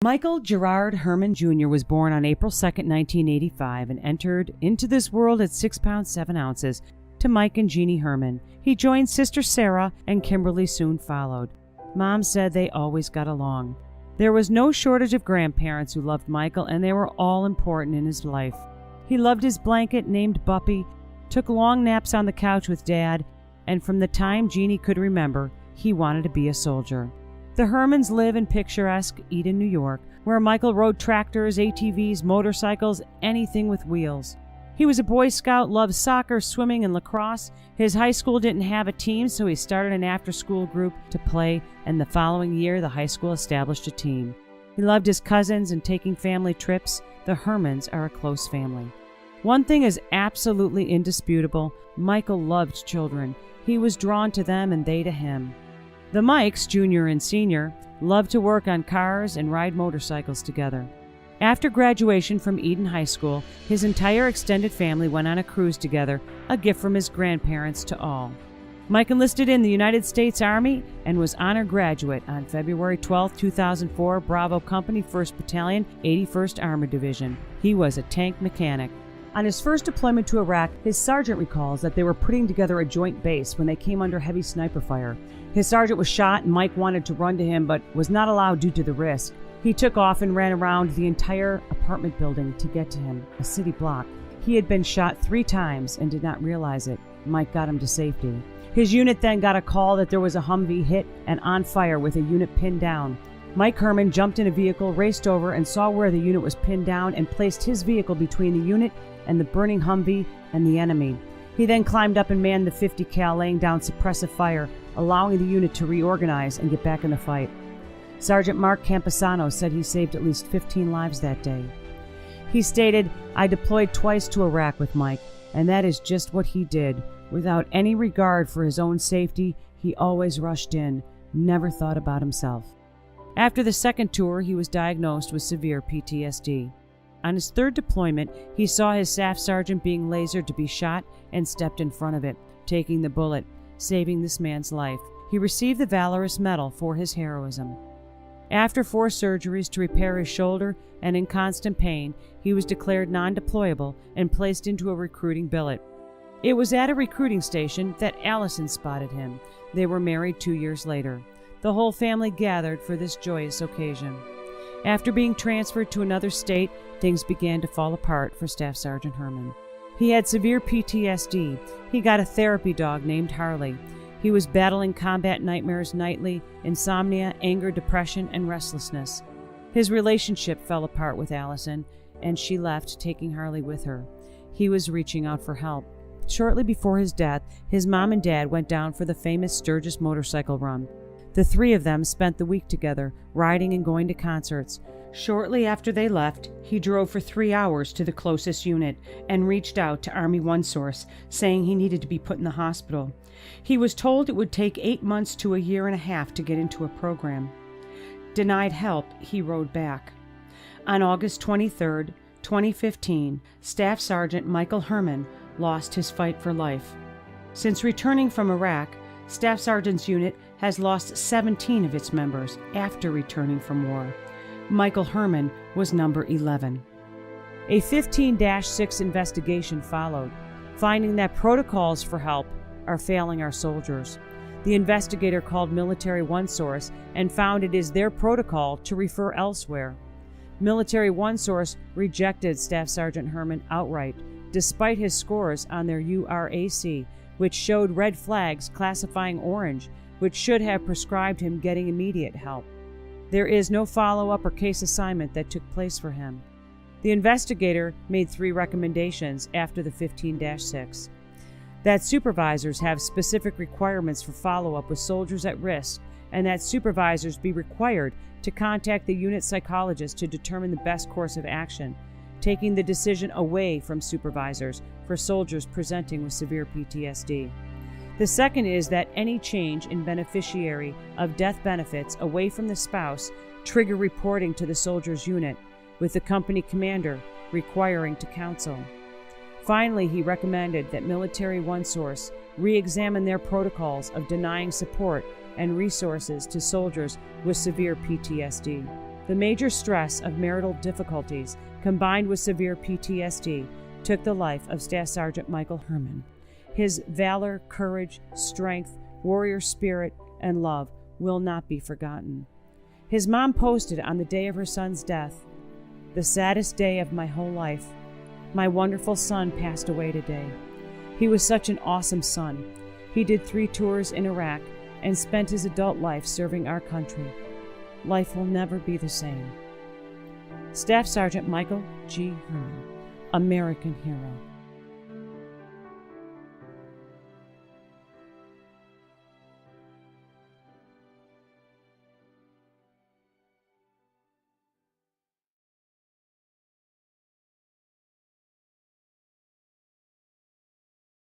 Michael Gerard Herman Jr. was born on April 2, 1985, and entered into this world at 6 pounds 7 ounces to Mike and Jeannie Herman. He joined sister Sarah, and Kimberly soon followed. Mom said they always got along. There was no shortage of grandparents who loved Michael, and they were all important in his life. He loved his blanket named Buppy, took long naps on the couch with Dad, and from the time Jeannie could remember, he wanted to be a soldier. The Hermans live in picturesque Eden, New York, where Michael rode tractors, ATVs, motorcycles, anything with wheels. He was a Boy Scout, loved soccer, swimming, and lacrosse. His high school didn't have a team, so he started an after-school group to play, and the following year, the high school established a team. He loved his cousins and taking family trips. The Hermans are a close family. One thing is absolutely indisputable. Michael loved children. He was drawn to them and they to him. The Mikes, Jr. and Sr., loved to work on cars and ride motorcycles together. After graduation from Eden High School, his entire extended family went on a cruise together, a gift from his grandparents to all. Mike enlisted in the United States Army and was honor graduate on February 12, 2004, Bravo Company, 1st Battalion, 81st Armored Division. He was a tank mechanic. On his first deployment to Iraq, his sergeant recalls that they were putting together a joint base when they came under heavy sniper fire. His sergeant was shot and Mike wanted to run to him but was not allowed due to the risk. He took off and ran around the entire apartment building to get to him, a city block. He had been shot 3 times and did not realize it. Mike got him to safety. His unit then got a call that there was a Humvee hit and on fire with a unit pinned down. Mike Herman jumped in a vehicle, raced over, and saw where the unit was pinned down and placed his vehicle between the unit and the burning Humvee and the enemy. He then climbed up and manned the 50 cal, laying down suppressive fire, allowing the unit to reorganize and get back in the fight. Sergeant Mark Camposano said he saved at least 15 lives that day. He stated, "I deployed twice to Iraq with Mike, and that is just what he did. Without any regard for his own safety, he always rushed in, never thought about himself." After the second tour, he was diagnosed with severe PTSD. On his 3rd deployment, he saw his staff sergeant being lasered to be shot and stepped in front of it, taking the bullet, saving this man's life. He received the Valorous Medal for his heroism. After 4 surgeries to repair his shoulder and in constant pain, he was declared non-deployable and placed into a recruiting billet. It was at a recruiting station that Allison spotted him. They were married 2 years later. The whole family gathered for this joyous occasion. After being transferred to another state, things began to fall apart for Staff Sergeant Herman. He had severe PTSD. He got a therapy dog named Harley. He was battling combat nightmares nightly, insomnia, anger, depression, and restlessness. His relationship fell apart with Allison, and she left, taking Harley with her. He was reaching out for help. Shortly before his death, his mom and dad went down for the famous Sturgis motorcycle run. The 3 of them spent the week together, riding and going to concerts. Shortly after they left, he drove for 3 hours to the closest unit and reached out to Army One Source, saying he needed to be put in the hospital. He was told it would take 8 months to a year and a half to get into a program. Denied help, he rode back. On August 23, 2015, Staff Sergeant Michael Herman lost his fight for life. Since returning from Iraq, Staff Sergeant's unit has lost 17 of its members after returning from war. Michael Herman was number 11. A 15-6 investigation followed, finding that protocols for help are failing our soldiers. The investigator called Military One Source and found it is their protocol to refer elsewhere. Military One Source rejected Staff Sergeant Herman outright, despite his scores on their URAC, which showed red flags classifying orange, which should have prescribed him getting immediate help. There is no follow-up or case assignment that took place for him. The investigator made 3 recommendations after the 15-6. That supervisors have specific requirements for follow-up with soldiers at risk, and that supervisors be required to contact the unit psychologist to determine the best course of action, taking the decision away from supervisors for soldiers presenting with severe PTSD. The second is that any change in beneficiary of death benefits away from the spouse trigger reporting to the soldier's unit, with the company commander requiring to counsel. Finally, he recommended that Military One Source re-examine their protocols of denying support and resources to soldiers with severe PTSD. The major stress of marital difficulties, combined with severe PTSD, took the life of Staff Sergeant Michael Herman. His valor, courage, strength, warrior spirit, and love will not be forgotten. His mom posted on the day of her son's death, "The saddest day of my whole life. My wonderful son passed away today. He was such an awesome son. He did 3 tours in Iraq and spent his adult life serving our country. Life will never be the same." Staff Sergeant Michael G. Herman, American hero.